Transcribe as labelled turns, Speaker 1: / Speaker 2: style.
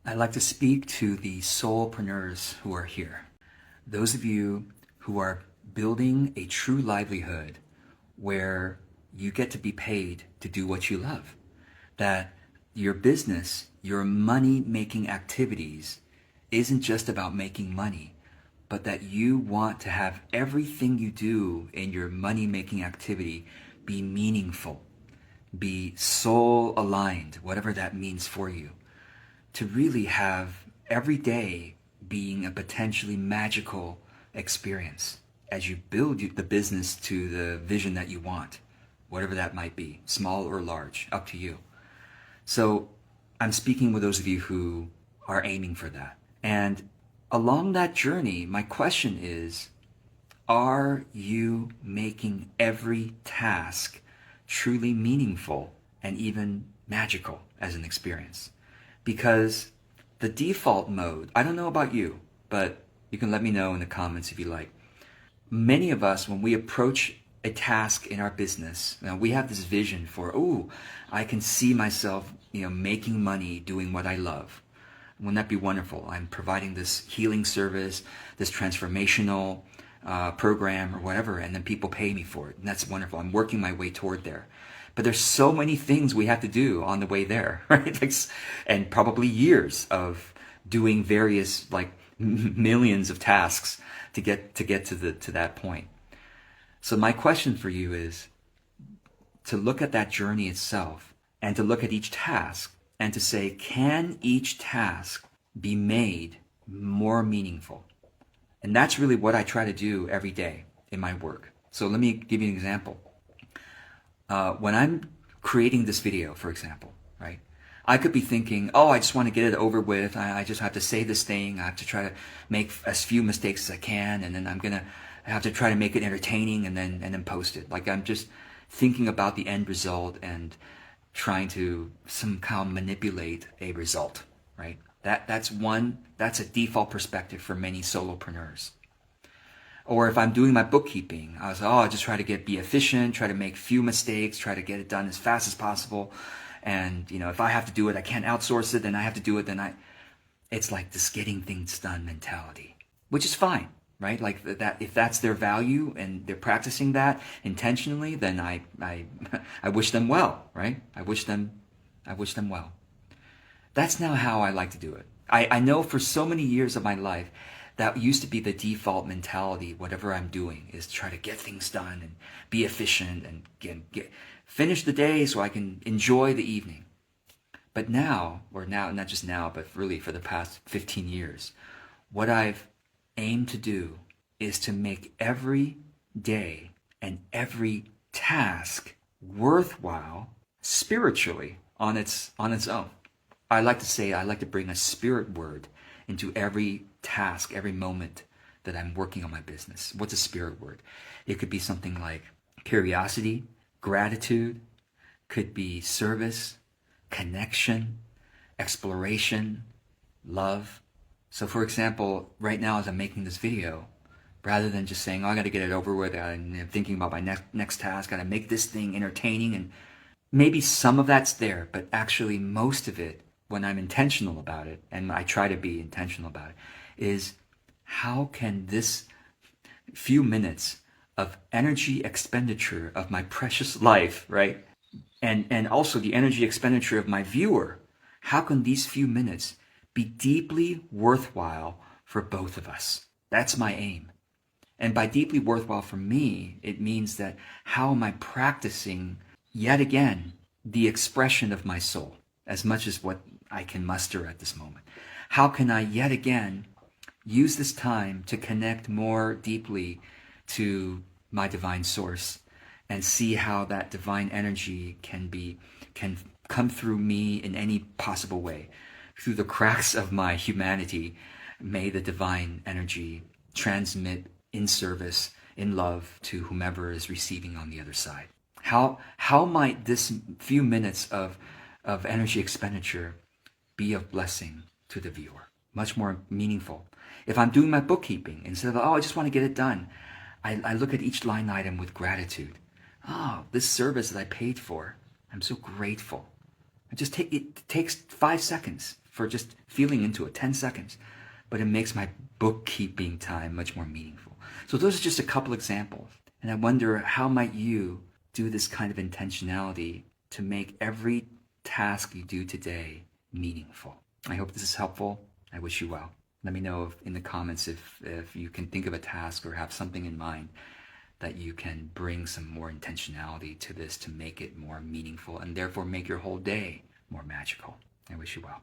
Speaker 1: I'd like to speak to the soulpreneurs who are here. Those of you who are building a true livelihood where you get to be paid to do what you love. That your business, your money-making activities isn't just about making money, but that you want to have everything you do in your money-making activity be meaningful, be soul-aligned, whatever that means for you. To really have every day being a potentially magical experience as you build the business to the vision that you want, whatever that might be, small or large, up to you. So I'm speaking with those of you who are aiming for that. And along that journey, my question is, are you making every task truly meaningful and even magical as an experience? Because the default mode, I don't know about you, but you can let me know in the comments if you like. Many of us, when we approach a task in our business, we have this vision for, I can see myself, making money doing what I love. Wouldn't that be wonderful? I'm providing this healing service, this transformational program or whatever, and then people pay me for it. And that's wonderful. I'm working my way toward there. But there's so many things we have to do on the way there, right? And probably years of doing various millions of tasks to get to that point. So my question for you is to look at that journey itself and to look at each task and to say, can each task be made more meaningful? And that's really what I try to do every day in my work. So let me give you an example. When I'm creating this video, for example, right, I could be thinking, I just want to get it over with. I just have to say this thing. I have to try to make as few mistakes as I can, and then I'm gonna have to try to make it entertaining, and then post it. Like I'm just thinking about the end result and trying to somehow manipulate a result, right? That's a default perspective for many solopreneurs. Or if I'm doing my bookkeeping, I was I just try to be efficient, try to make few mistakes, try to get it done as fast as possible. And if I have to do it, I can't outsource it, then I have to do it, it's like this getting things done mentality, which is fine, right? Like that, if that's their value and they're practicing that intentionally, then I wish them well, right? I wish them well. That's now how I like to do it. I know for so many years of my life, that used to be the default mentality. Whatever I'm doing is try to get things done and be efficient and finish the day so I can enjoy the evening. But now, not just now, but really for the past 15 years, what I've aimed to do is to make every day and every task worthwhile spiritually on its own. I like to bring a spirit word into every task, every moment that I'm working on my business. What's a spirit word? It could be something like curiosity, gratitude, could be service, connection, exploration, love. So for example, right now as I'm making this video, rather than just saying, I got to get it over with, and thinking about my next task, got to make this thing entertaining, and maybe some of that's there, but actually most of it, when I'm intentional about it, and I try to be intentional about it, is how can this few minutes of energy expenditure of my precious life, right? And also the energy expenditure of my viewer, how can these few minutes be deeply worthwhile for both of us? That's my aim. And by deeply worthwhile for me, it means that how am I practicing yet again the expression of my soul, as much as what I can muster at this moment? How can I yet again use this time to connect more deeply to my divine source and see how that divine energy can come through me in any possible way? Through the cracks of my humanity, may the divine energy transmit in service, in love to whomever is receiving on the other side. How might this few minutes of energy expenditure be of blessing to the viewer? Much more meaningful. If I'm doing my bookkeeping, instead of, I just want to get it done, I look at each line item with gratitude. This service that I paid for, I'm so grateful. It takes 5 seconds for just feeling into it, 10 seconds. But it makes my bookkeeping time much more meaningful. So those are just a couple examples. And I wonder, how might you do this kind of intentionality to make every task you do today meaningful? I hope this is helpful. I wish you well. Let me know in the comments if you can think of a task or have something in mind that you can bring some more intentionality to this to make it more meaningful and therefore make your whole day more magical. I wish you well.